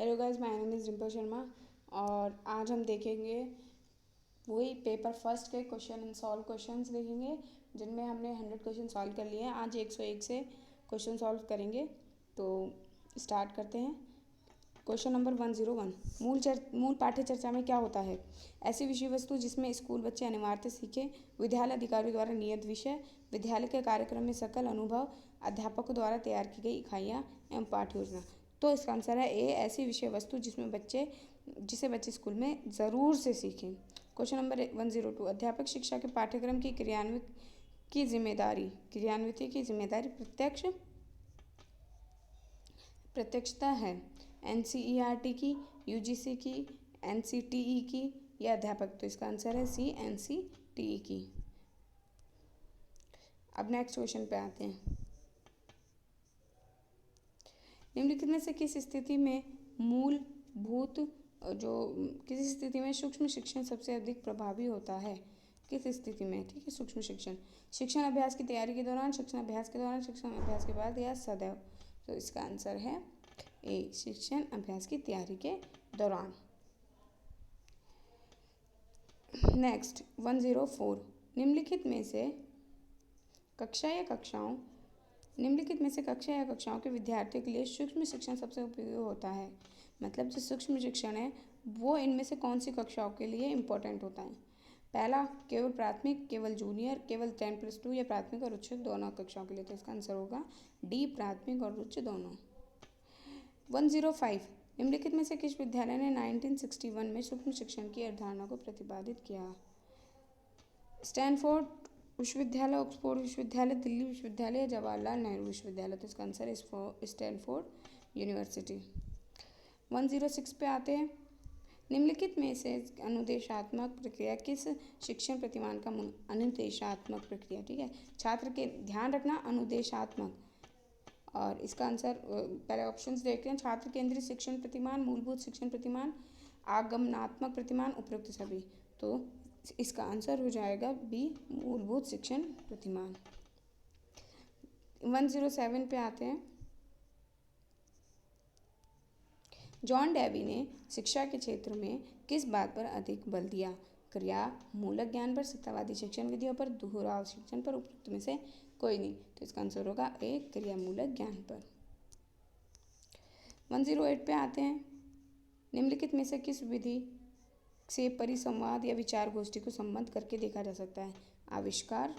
Hello guys, my name is Rimpal Sharma और आज हम देखेंगे वही पेपर फर्स्ट के क्वेश्चन एंड सॉल्व क्वेश्चंस देखेंगे जिनमें हमने 100 क्वेश्चन सॉल्व कर लिए हैं। आज 101 से क्वेश्चन सॉल्व करेंगे। तो स्टार्ट करते हैं। क्वेश्चन नंबर 101, मूल पाठ्य चर्चा में क्या होता है? ऐसी विषय वस्तु जिसमें स्कूल बच्चे अनिवार्यता सीखें, विद्यालय अधिकारियों द्वारा नियत विषय, विद्यालय के कार्यक्रम में सकल अनुभव, अध्यापकों द्वारा तैयार की गई इकाइयाँ एवं पाठ्य योजना। तो इसका आंसर है ए, ऐसी विषय वस्तु जिसे बच्चे स्कूल में ज़रूर से सीखें। क्वेश्चन नंबर 102, अध्यापक शिक्षा के पाठ्यक्रम की क्रियान्विति की जिम्मेदारी प्रत्यक्षता है NCERT की, UGC की, NCTE की या अध्यापक। तो इसका आंसर है सी, NCTE की। अब नेक्स्ट क्वेश्चन पे आते हैं। निम्नलिखित में से किस स्थिति में किसी स्थिति में सूक्ष्म शिक्षण सबसे अधिक प्रभावी होता है? किस स्थिति में? ठीक है, सूक्ष्म शिक्षण अभ्यास की तैयारी के दौरान, शिक्षण अभ्यास के दौरान, शिक्षण अभ्यास के बाद या सदैव। तो इसका आंसर है ए, शिक्षण अभ्यास की तैयारी के दौरान। नेक्स्ट 104, निम्नलिखित में से कक्षा या कक्षाओं के विद्यार्थियों के लिए सूक्ष्म शिक्षण सबसे उपयोगी होता है। मतलब जो सूक्ष्म शिक्षण है वो इनमें से कौन सी कक्षाओं के लिए इम्पोर्टेंट होता है? पहला, केवल प्राथमिक, केवल जूनियर, केवल 10+2 या प्राथमिक और उच्च दोनों कक्षाओं के लिए। तो इसका आंसर होगा डी, प्राथमिक और उच्च दोनों। 105, निम्नलिखित में से किस विद्यालय ने 1961 में सूक्ष्म शिक्षण की अवधारणा को प्रतिपादित किया? स्टैनफोर्ड विश्वविद्यालय, ऑक्सफोर्ड विश्वविद्यालय, दिल्ली विश्वविद्यालय, जवाहरलाल नेहरू विश्वविद्यालय। तो इसका आंसर है स्टैनफोर्ड यूनिवर्सिटी। 106 पे आते हैं। निम्नलिखित में से अनुदेशात्मक प्रक्रिया किस शिक्षण प्रतिमान का अनुदेशात्मक प्रक्रिया, ठीक है, छात्र के ध्यान रखना, अनुदेशात्मक। और इसका आंसर पहले ऑप्शंस देखते हैं। छात्र केंद्रित शिक्षण प्रतिमान, मूलभूत शिक्षण प्रतिमान, आगमनात्मक प्रतिमान, उपरोक्त सभी। तो इसका आंसर हो जाएगा बी, मूलभूत शिक्षण प्रतिमान। 107 पे आते हैं। जॉन डेवी ने शिक्षा के क्षेत्र में किस बात पर अधिक बल दिया? क्रिया मूलक ज्ञान पर, सत्तावादी शिक्षण विधियों पर, दोहराव शिक्षण पर, उपरोक्त में से कोई नहीं। तो इसका आंसर होगा ए, क्रिया मूलक ज्ञान पर। 108 पे आते हैं। निम्नलिखित में से किस विधि से परिसंवाद या विचार गोष्ठी को संबद्ध करके देखा जा सकता है? आविष्कार,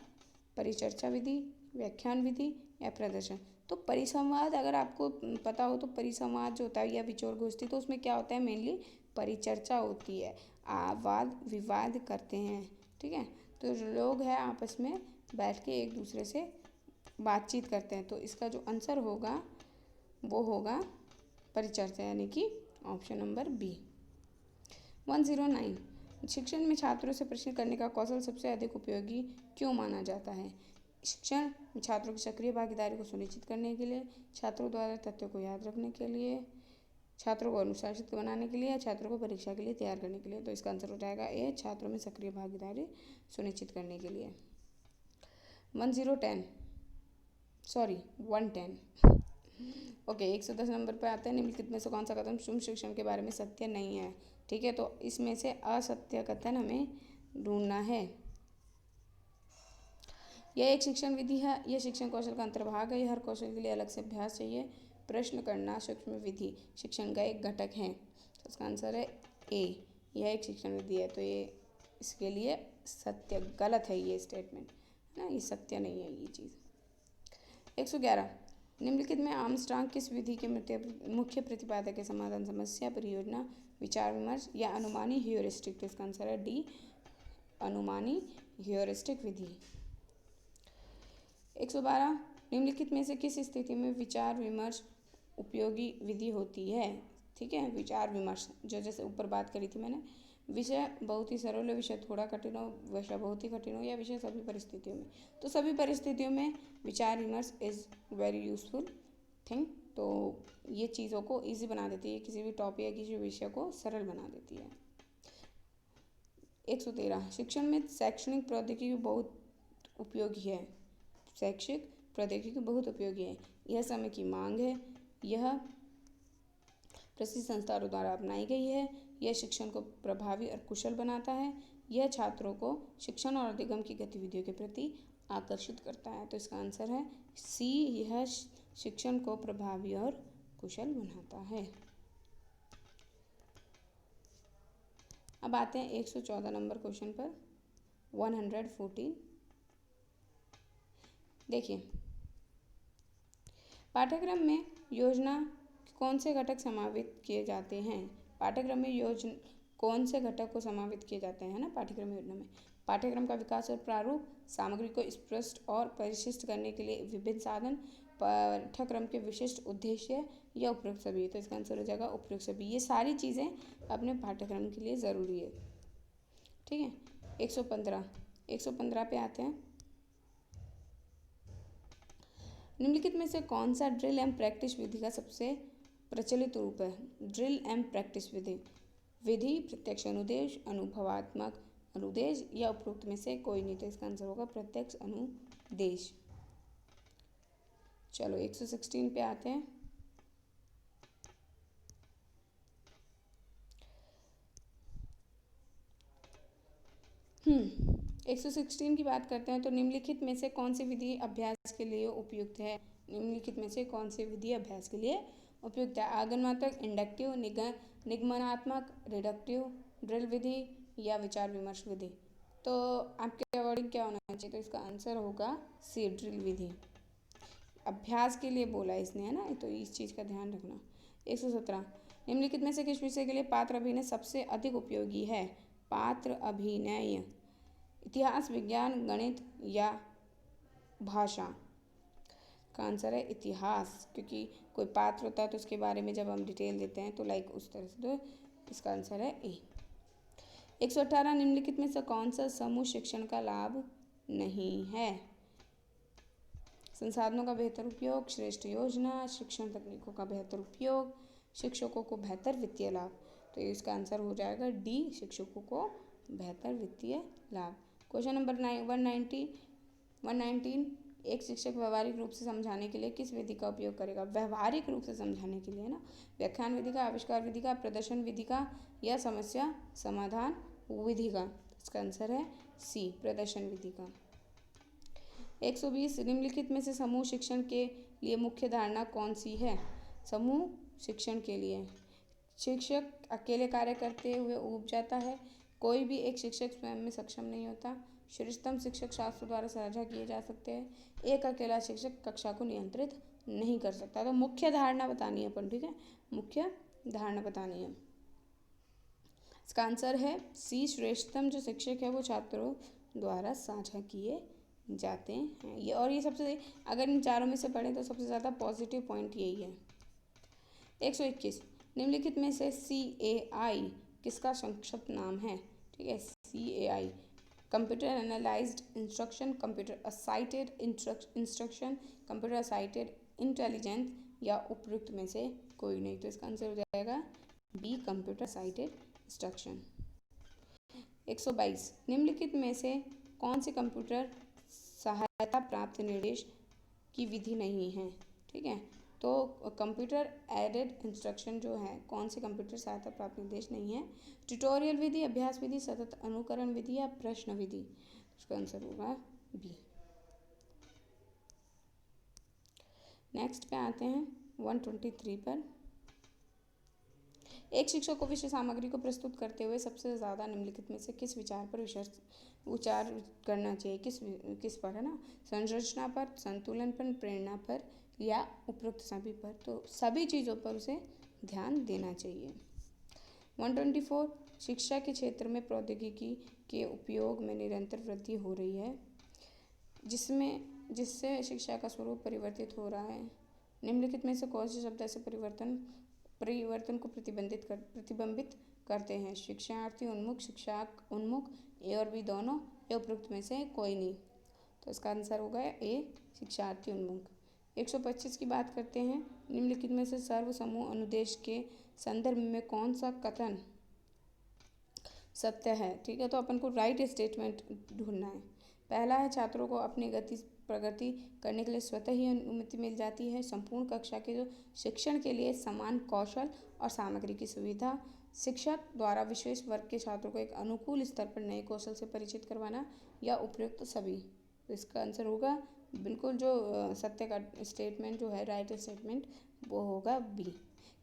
परिचर्चा विधि, व्याख्यान विधि या प्रदर्शन। तो परिसंवाद अगर आपको पता हो तो परिसंवाद जो होता है या विचार गोष्ठी, तो उसमें क्या होता है? मेनली परिचर्चा होती है, वाद विवाद करते हैं, ठीक है। तो लोग हैं आपस में बैठ के एक दूसरे से बातचीत करते हैं। तो इसका जो आंसर होगा वो होगा परिचर्चा, यानी कि ऑप्शन नंबर बी। 109, शिक्षण में छात्रों से प्रश्न करने का कौशल सबसे अधिक उपयोगी क्यों माना जाता है? शिक्षण में छात्रों की सक्रिय भागीदारी को सुनिश्चित करने के लिए, छात्रों द्वारा तथ्यों को याद रखने के लिए, छात्रों को अनुशासित बनाने के लिए या छात्रों को परीक्षा के लिए तैयार करने के लिए। तो इसका आंसर हो जाएगा ए, छात्रों में सक्रिय भागीदारी सुनिश्चित करने के लिए। 110 ओके, 110 नंबर पर आते हैं। निम्नलिखित में से कौन सा कथन सूक्ष्म शिक्षण के बारे में सत्य नहीं है? ठीक है, तो इसमें से असत्य कथन हमें ढूंढना है। यह एक शिक्षण विधि है, यह शिक्षण कौशल का अंतर्भाग है, हर कौशल के लिए अलग से अभ्यास चाहिए। प्रश्न करना सूक्ष्म विधि शिक्षण का एक घटक है। तो इसका आंसर है ए, यह एक शिक्षण विधि है। तो ये इसके लिए सत्य, गलत है ये स्टेटमेंट, है ना, ये सत्य नहीं है ये चीज़। 111, निम्नलिखित में आर्मस्ट्रांग किस विधि के मुख्य प्रतिपादक है? समाधान, समस्या, परियोजना, विचार विमर्श या अनुमानी ह्यूरिस्टिक। तो इसका आंसर है डी, अनुमानी ह्यूरिस्टिक विधि। 112, निम्नलिखित में से किस स्थिति में विचार विमर्श उपयोगी विधि होती है? ठीक है, विचार विमर्श जो जैसे ऊपर बात करी थी मैंने, विषय बहुत ही सरल हो, विषय थोड़ा कठिन हो, विषय बहुत ही कठिन हो, या विषय सभी परिस्थितियों में। तो सभी परिस्थितियों में विचार विमर्श इज़ वेरी यूजफुल थिंग। तो ये चीज़ों को इजी बना देती है, किसी भी टॉपिक या किसी विषय को सरल बना देती है। 113, शिक्षण में शैक्षणिक प्रौद्योगिकी बहुत उपयोगी है। शैक्षिक प्रौद्योगिकी बहुत उपयोगी है। यह समय की मांग है, यह प्रसिद्ध संस्थानों द्वारा अपनाई गई है। यह शिक्षण को प्रभावी और कुशल बनाता है। यह छात्रों को शिक्षण और अधिगम की गतिविधियों के प्रति आकर्षित करता है। तो इसका आंसर है सी, यह शिक्षण को प्रभावी और कुशल बनाता है। अब आते हैं 114 नंबर क्वेश्चन पर। 114 देखिए, पाठ्यक्रम में योजना कौन से घटक समावित किए जाते हैं। पाठ्यक्रम में योजना कौन से घटक को समावित किए जाते हैं ना पाठ्यक्रम योजना में। पाठ्यक्रम का विकास और प्रारूप, सामग्री को स्पष्ट और परिशिष्ट करने के लिए विभिन्न साधन, पाठ्यक्रम के विशिष्ट उद्देश्य या उपयुक्त सभी। तो इसका आंसर हो जाएगा उपयुक्त सभी। ये सारी चीज़ें अपने पाठ्यक्रम के लिए ज़रूरी है। ठीक है। 115 पे आते हैं। निम्नलिखित में से कौन सा ड्रिल एंड प्रैक्टिस विधि का सबसे प्रचलित रूप है। ड्रिल एंड प्रैक्टिस विधि प्रत्यक्ष अनुदेश, अनुभवात्मक अनुदेश या उपरोक्त में से कोई नहीं। तो इसका आंसर होगा प्रत्यक्ष अनुदेश। चलो 116 पे आते हैं। हम्म 116 की बात करते हैं। तो निम्नलिखित में से कौन सी विधि अभ्यास के लिए उपयुक्त है। निम्नलिखित में से कौन सी विधि अभ्यास के लिए उपयुक्त है। आगमनात्मक, इंडक्टिव, निगमनात्मक, रिडक्टिव, ड्रिल विधि या विचार विमर्श विधि। तो आपके वर्डिंग क्या होना चाहिए। तो इसका आंसर होगा सी, ड्रिल विधि। अभ्यास के लिए बोला इसने, है ना, तो इस चीज़ का ध्यान रखना। 117 निम्नलिखित में से किस विषय के लिए पात्र अभिनय सबसे अधिक उपयोगी है। पात्र अभिनय इतिहास, विज्ञान, गणित या भाषा। का आंसर है इतिहास, क्योंकि कोई पात्र होता है तो उसके बारे में जब हम डिटेल देते हैं तो लाइक उस तरह से। तो इसका आंसर है ए। 118 निम्नलिखित में से कौन सा समूह शिक्षण का लाभ नहीं है। संसाधनों का बेहतर उपयोग, श्रेष्ठ योजना, शिक्षण तकनीकों का बेहतर उपयोग, शिक्षकों को बेहतर वित्तीय लाभ। तो इसका आंसर हो जाएगा डी, शिक्षकों को बेहतर वित्तीय लाभ। क्वेश्चन नंबर 119 एक शिक्षक व्यवहारिक रूप से समझाने के लिए किस विधि का उपयोग करेगा। व्यवहारिक रूप से समझाने के लिए ना, व्याख्यान विधि का, आविष्कार विधि का, प्रदर्शन विधि का या समस्या समाधान विधि का। इसका आंसर है सी, प्रदर्शन विधि का। 120 निम्नलिखित में से समूह शिक्षण के लिए मुख्य धारणा कौन सी है। समूह शिक्षण के लिए शिक्षक अकेले कार्य करते हुए ऊब जाता है। कोई भी एक शिक्षक स्वयं में सक्षम नहीं होता। श्रेष्ठतम शिक्षक शास्त्र द्वारा साझा किए जा सकते हैं। एक अकेला शिक्षक कक्षा को नियंत्रित नहीं कर सकता। तो मुख्य धारणा बतानी है अपन, ठीक है, मुख्य धारणा बतानी है। इसका आंसर है सी, श्रेष्ठतम जो शिक्षक है वो छात्रों द्वारा साझा किए जाते हैं। ये और ये सबसे, अगर इन चारों में से पढ़ें तो सबसे ज़्यादा पॉजिटिव पॉइंट यही है। 121 निम्नलिखित में से CAI किसका संक्षिप्त नाम है। ठीक है, CAI computer analyzed instruction, computer assisted instruction, computer assisted intelligence या उपयुक्त में से कोई नहीं। तो इसका आंसर हो जाएगा बी, कंप्यूटर असाइटेड इंस्ट्रक्शन। 122 निम्नलिखित में से कौन सी कंप्यूटर सहायता प्राप्त निर्देश की विधि नहीं है। ठीक है, तो कंप्यूटर एडेड इंस्ट्रक्शन जो है, कौन सी कंप्यूटर सहायता प्राप्त निर्देश नहीं है। ट्यूटोरियल विधि, अभ्यास विधि, सतत अनुकरण विधि या प्रश्न विधि। इसका आंसर होगा बी। नेक्स्ट पे आते हैं 123 पर। एक शिक्षक को विषय सामग्री को प्रस्तुत करते हुए सबसे ज़्यादा निम्नलिखित में से किस विचार पर विचार करना चाहिए। किस पर, है ना, संरचना पर, संतुलन पर, प्रेरणा पर या उपरोक्त सभी पर। तो सभी चीज़ों पर उसे ध्यान देना चाहिए। 124 शिक्षा के क्षेत्र में प्रौद्योगिकी के उपयोग में निरंतर वृद्धि हो रही है, जिससे शिक्षा का स्वरूप परिवर्तित हो रहा है। निम्नलिखित में से कौन से शब्द ऐसे परिवर्तन को प्रतिबिंबित करते हैं। शिक्षार्थी उन्मुख, शिक्षक उन्मुख, ए और बी दोनों या उपरोक्त में से कोई नहीं। तो इसका आंसर होगा ए, शिक्षार्थी उन्मुख। 125 की बात करते हैं। निम्नलिखित में से सर्व समूह अनुदेश के संदर्भ में कौन सा कथन सत्य है। ठीक है, तो अपन को राइट स्टेटमेंट ढूंढना है। पहला है छात्रों को अपनी गति प्रगति करने के लिए स्वतः ही अनुमति मिल जाती है। संपूर्ण कक्षा के जो शिक्षण के लिए समान कौशल और सामग्री की सुविधा, शिक्षक द्वारा विशेष वर्ग के छात्रों को एक अनुकूल स्तर पर नए कौशल से परिचित करवाना या उपयुक्त सभी। तो इसका आंसर होगा बिल्कुल जो सत्य का स्टेटमेंट जो है, राइट स्टेटमेंट, वो होगा बी,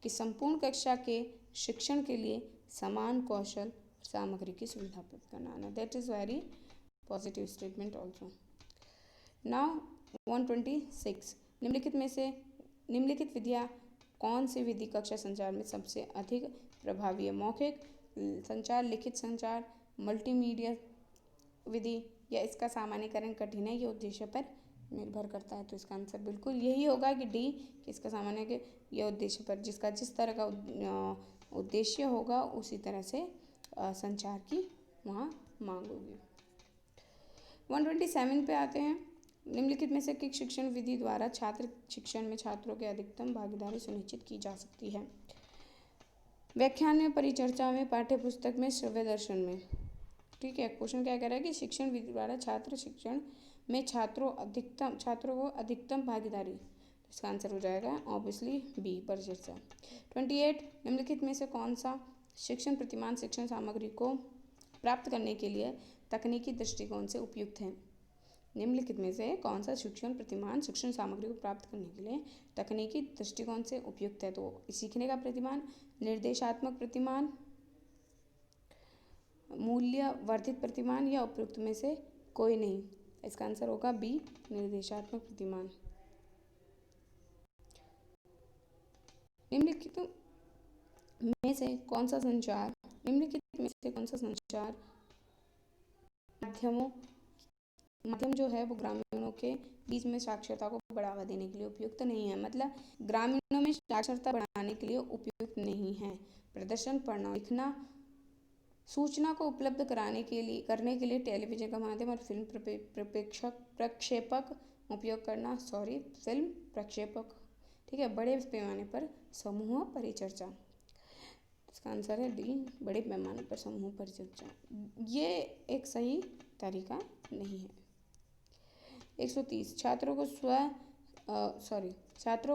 कि संपूर्ण कक्षा के शिक्षण के लिए समान कौशल सामग्री की सुविधा प्राप्त करना। That is very positive statement also. Now 126, निम्नलिखित विधियाँ कौन सी विधि कक्षा संचार में सबसे अधिक प्रभावी है? मौखिक संचार, लिखित संचार, मल्टीमीडिया विधि या इसका सामान्यकरण कठिन है, ये उद्देश्य पर निर्भर करता है। तो इसका आंसर बिल्कुल यही होगा कि डी, कि इसका सामान्य के यह उद्देश्य पर, जिसका जिस तरह का उद्देश्य होगा उसी तरह से संचार की वहाँ मांग होगी। 127 पे आते हैं। निम्नलिखित में से किस शिक्षण विधि द्वारा छात्र शिक्षण में छात्रों के अधिकतम भागीदारी सुनिश्चित की जा सकती है? व्याख्यान में, परिचर्चा में, पाठ्य पुस्तक में, श्रव्य दर्शन में। ठीक है, क्वेश्चन क्या कह रहा है कि शिक्षण विधि द्वारा छात्र शिक्षण में छात्रों को अधिकतम भागीदारी। इसका आंसर हो जाएगा ऑब्वियसली बी, परिचर्चा। 28, निम्नलिखित में से कौन सा शिक्षण प्रतिमान शिक्षण सामग्री को प्राप्त करने के लिए तकनीकी दृष्टिकोण से उपयुक्त है? निम्नलिखित में से कौन सा शिक्षण प्रतिमान शिक्षण सामग्री को प्राप्त करने के लिए तकनीकी दृष्टिकोण से उपयुक्त है? तो सीखने का प्रतिमान, निर्देशात्मक प्रतिमान, मूल्य वर्धित प्रतिमान या उपयुक्त में से कोई नहीं। इसका आंसर होगा बी, निर्देशात्मक प्रतिमान। निम्नलिखित में से कौन सा संचार माध्यम जो है वो ग्रामीणों के बीच में साक्षरता को बढ़ावा देने के लिए उपयुक्त नहीं है? मतलब ग्रामीणों में साक्षरता बढ़ाने के लिए उपयुक्त नहीं है। प्रदर्शन, पढ़ना, लिखना, सूचना को उपलब्ध करने के लिए टेलीविजन का माध्यम और फिल्म प्रक्षेपक उपयोग करना, फिल्म प्रक्षेपक। ठीक है, बड़े पैमाने पर समूह परिचर्चा। इसका आंसर है डी, बड़े पैमाने पर समूह परिचर्चा। ये एक सही तरीका नहीं है। 130, छात्रों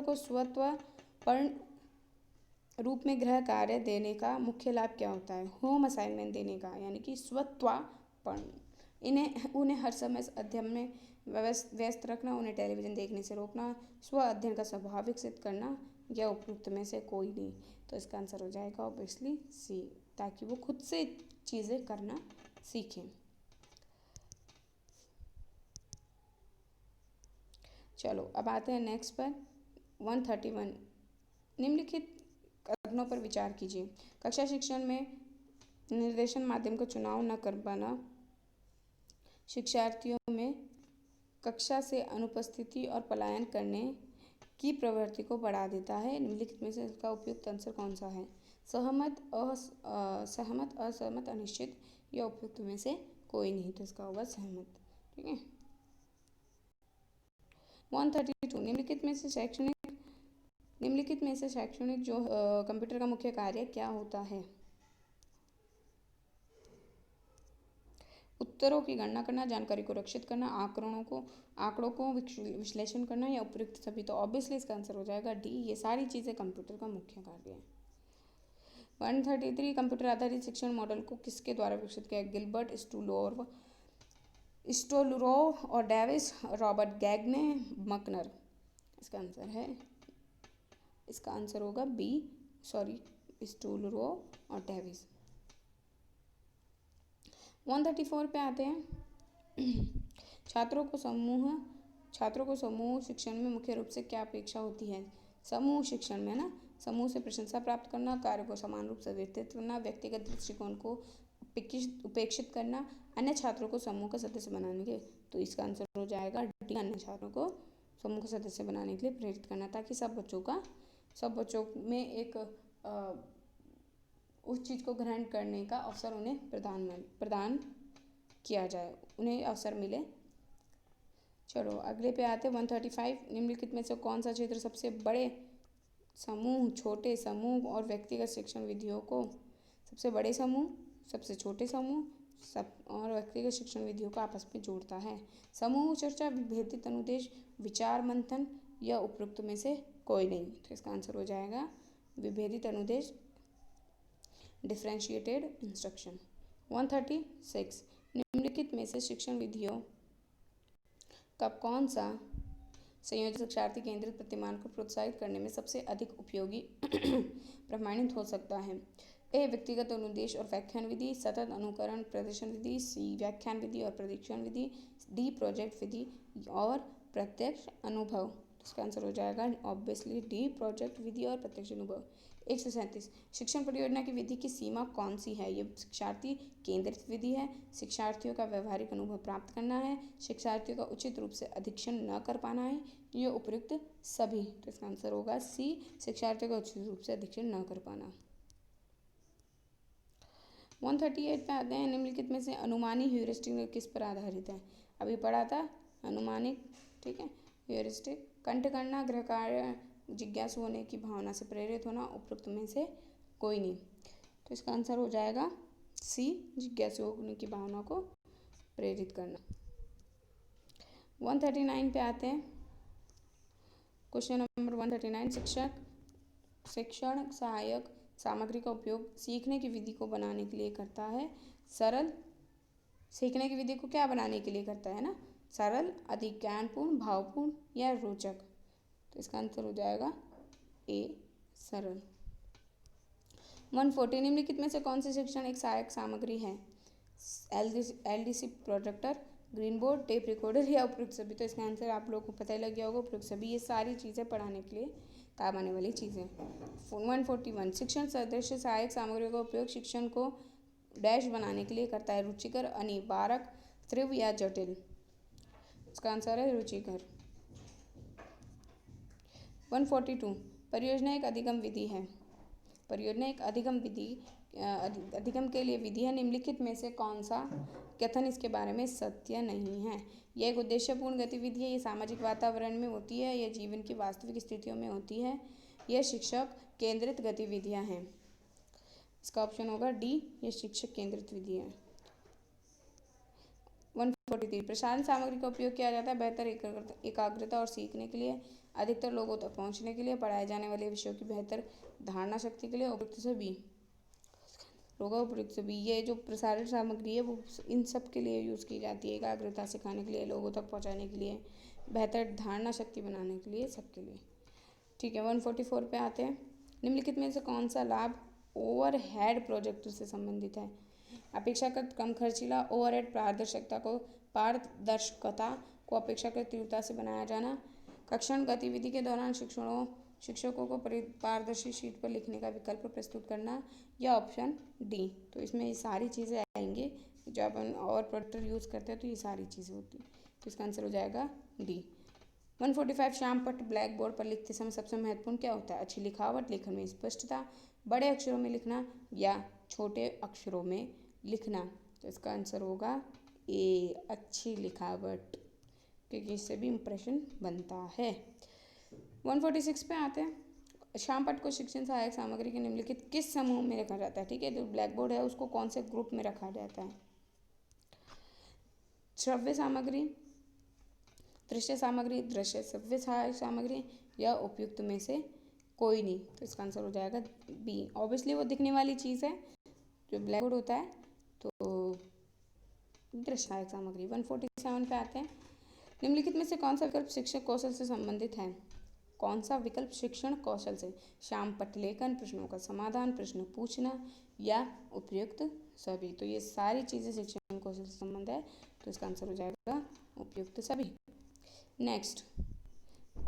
को स्वतःपर्ण रूप में गृह कार्य देने का मुख्य लाभ क्या होता है? होम असाइनमेंट देने का, यानी कि स्वतःपर्ण। उन्हें हर समय अध्ययन में व्यस्त रखना, उन्हें टेलीविजन देखने से रोकना, स्व अध्ययन का स्वभाव विकसित करना या उपयुक्त में से कोई नहीं। तो इसका आंसर हो जाएगा ऑब्वियसली सी, ताकि वो खुद से चीज़ें करना सीखें। चलो अब आते हैं नेक्स्ट पर 131। निम्नलिखित कथनों पर विचार कीजिए। कक्षा शिक्षण में निर्देशन माध्यम का चुनाव न कर पाना शिक्षार्थियों में कक्षा से अनुपस्थिति और पलायन करने की प्रवृत्ति को बढ़ा देता है। निम्नलिखित में से इसका उपयुक्त आंसर कौन सा है? सहमत, असहमत, अनिश्चित या उपयुक्त में से कोई नहीं। तो इसका होगा सहमत। ठीक है। 132, निम्नलिखित में से शैक्षणिक जो कंप्यूटर का मुख्य कार्य क्या होता है? उत्तरों की गणना करना, जानकारी को रक्षित करना, आंकड़ों को विश्लेषण करना या उपयुक्त सभी। तो ऑब्वियसली इसका आंसर हो जाएगा डी, ये सारी चीज़ें कंप्यूटर का मुख्य कार्य है। 133, कंप्यूटर आधारित शिक्षण मॉडल को किसके द्वारा विकसित किया? गिलबर्ट, स्टोलुरोव और डेविस, रॉबर्ट गैग्ने, मकनर। इसका आंसर होगा बी, स्टोलुरोव और डेविस। 134 पे आते हैं। छात्रों को समूह शिक्षण में मुख्य रूप से क्या अपेक्षा होती है? समूह शिक्षण में ना, समूह से प्रशंसा प्राप्त करना, कार्य को समान रूप से वितरित करना, व्यक्तिगत दृष्टिकोण को उपेक्षित करना, अन्य छात्रों को समूह का सदस्य बनाने के। तो इसका आंसर हो जाएगा डी, अन्य छात्रों को समूह का सदस्य बनाने के लिए प्रेरित करना, ताकि सब बच्चों में एक उस चीज़ को ग्रहण करने का अवसर उन्हें प्रदान किया जाए, उन्हें अवसर मिले। चलो अगले पे आते हैं 135। निम्नलिखित में से कौन सा क्षेत्र सबसे बड़े समूह, छोटे समूह और व्यक्तिगत शिक्षण विधियों को, सबसे बड़े समूह, सबसे छोटे समूह, सब और व्यक्तिगत शिक्षण विधियों को आपस में जोड़ता है। समूह चर्चा, विभेदित अनुदेश, विचार मंथन या उपयुक्त में से कोई नहीं। तो इसका आंसर हो जाएगा विभेदित अनुदेश, डिफरेंशिएटेड इंस्ट्रक्शन। 136 निम्नलिखित में से शिक्षण विधियों का कौन सा संयोजन शिक्षार्थी केंद्रित प्रतिमान को प्रोत्साहित करने में सबसे अधिक उपयोगी प्रमाणित हो सकता है? ए व्यक्तिगत अनुदेश और व्याख्यान विधि, सतत अनुकरण प्रदर्शन विधि, सी व्याख्यान विधि और प्रशिक्षण विधि, डी प्रोजेक्ट विधि और प्रत्यक्ष अनुभव। इसका आंसर हो जाएगा ऑब्वियसली डी प्रोजेक्ट विधि और प्रत्यक्ष अनुभव। 137 शिक्षण परियोजना की विधि की सीमा कौन सी है? ये शिक्षार्थी केंद्रित विधि है, शिक्षार्थियों का व्यवहारिक अनुभव प्राप्त करना है, शिक्षार्थियों का उचित रूप से अधीक्षण न कर पाना है, ये उपयुक्त सभी। तो इसका आंसर होगा सी शिक्षार्थियों का उचित रूप से अधीक्षण न कर पाना। 138 पे आते हैं, निम्नलिखित में से अनुमानी ह्यूरिस्टिक किस पर आधारित है? अभी पढ़ा था अनुमानिक, ठीक है। ह्यूरिस्टिक कंठ करना, गृह कार्य, जिज्ञासु होने की भावना से प्रेरित होना, उपयुक्त में से कोई नहीं। तो इसका आंसर हो जाएगा सी जिज्ञासु होने की भावना को प्रेरित करना। 139 पे आते हैं, क्वेश्चन नंबर 139 शिक्षण सहायक सामग्री का उपयोग सीखने की विधि को बनाने के लिए करता है। सरल सीखने की विधि को क्या बनाने के लिए करता है ना? सरल, अधिक ज्ञानपूर्ण, भावपूर्ण या रोचक। तो इसका आंसर हो जाएगा ए सरल। 140 निम्नलिखित में से कौन सी शिक्षण एक सहायक सामग्री है? LDC projector, green board, tape recorder या उपयुक्त सभी। तो इसका आंसर आप लोगों को पता ही लग गया होगा, उपयुक्त सभी। ये सारी चीज़ें पढ़ाने के लिए काम आने वाली चीज़ें। 141 शिक्षण सदृश सहायक सामग्रियों का उपयोग शिक्षण को डैश बनाने के लिए करता है। रुचिकर, अनिवारक, तीव्र या जटिल। इसका आंसर है रुचिकर। 142 परियोजना एक अधिगम विधि है। परियोजना एक अधिगम विधि अधिगम के लिए विधि है। निम्नलिखित में से कौन सा कथन इसके बारे में सत्य नहीं है? यह एक उद्देश्यपूर्ण गतिविधि है, ये सामाजिक वातावरण में होती है, यह जीवन की वास्तविक स्थितियों में होती है, यह शिक्षक केंद्रित गतिविधियां हैं। इसका ऑप्शन होगा डी, ये शिक्षक केंद्रित विधि है। 143 प्रसारण सामग्री का उपयोग किया जाता है बेहतर एकाग्रता और सीखने के लिए, अधिकतर लोगों तक पहुंचने के लिए, पढ़ाए जाने वाले विषयों की बेहतर धारणा शक्ति के लिए, उपयुक्त सभी होगा उपयुक्त सभी। ये जो प्रसारण सामग्री है वो इन सब के लिए यूज़ की जाती है, एकाग्रता सिखाने के लिए, लोगों तक पहुंचाने के लिए, बेहतर धारणा शक्ति बनाने के लिए, सबके लिए, ठीक है। 144 पे आते हैं, निम्नलिखित में से कौन सा लाभ ओवरहेड प्रोजेक्टर से संबंधित है? अपेक्षाकृत कम खर्चीला, ओवरहेड पारदर्शकता को अपेक्षाकृत तीव्रता से बनाया जाना, कक्षण गतिविधि के दौरान शिक्षकों को पारदर्शी शीट पर लिखने का विकल्प प्रस्तुत करना, या ऑप्शन डी। तो इसमें ये सारी चीज़ें आएंगी, जब अपन और प्रोजेक्टर यूज़ करते हैं तो ये सारी चीज़ें होती हैं। तो इसका आंसर हो जाएगा डी। 145 श्याम पट्ट ब्लैक बोर्ड पर लिखते समय सबसे महत्वपूर्ण क्या होता है? अच्छी लिखावट, लेखन में स्पष्टता, बड़े अक्षरों में लिखना या छोटे अक्षरों में लिखना। तो इसका आंसर होगा ए अच्छी लिखावट, क्योंकि इससे भी इम्प्रेशन बनता है। 146 पे आते हैं, श्याम पट्ट को शिक्षण सहायक सामग्री के निम्नलिखित किस समूह में रखा जाता है? ठीक है, जो ब्लैक बोर्ड है उसको कौन से ग्रुप में रखा जाता है? श्रव्य सामग्री, दृश्य सामग्री, दृश्य श्रव्य सहायक सामग्री या उपयुक्त में से कोई नहीं। तो इसका आंसर हो जाएगा बी। ऑब्वियसली वो दिखने वाली चीज़ है जो ब्लैक बोर्ड होता है, तो दृश्य सहायक सामग्री। 147 पे आते हैं, निम्नलिखित में से कौन सा विकल्प शिक्षक कौशल से संबंधित है? कौन सा विकल्प शिक्षण कौशल से? श्याम पट्ट लेखन, प्रश्नों का समाधान, प्रश्न पूछना या उपयुक्त सभी। तो ये सारी चीज़ें शिक्षण कौशल से संबंध है, तो इसका आंसर हो जाएगा उपयुक्त सभी। नेक्स्ट,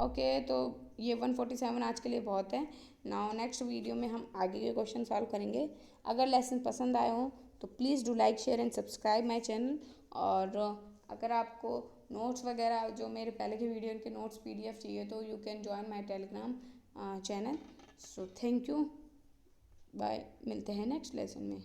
ओके, तो ये 147 आज के लिए बहुत है। नाउ नेक्स्ट वीडियो में हम आगे के क्वेश्चन सॉल्व करेंगे। अगर लेसन पसंद आए हो तो please do like, share and subscribe my channel. और अगर आपको नोट्स वगैरह जो मेरे पहले के वीडियो के नोट्स PDF चाहिए तो you can join my Telegram channel. So thank you, bye, मिलते हैं नेक्स्ट लेसन में।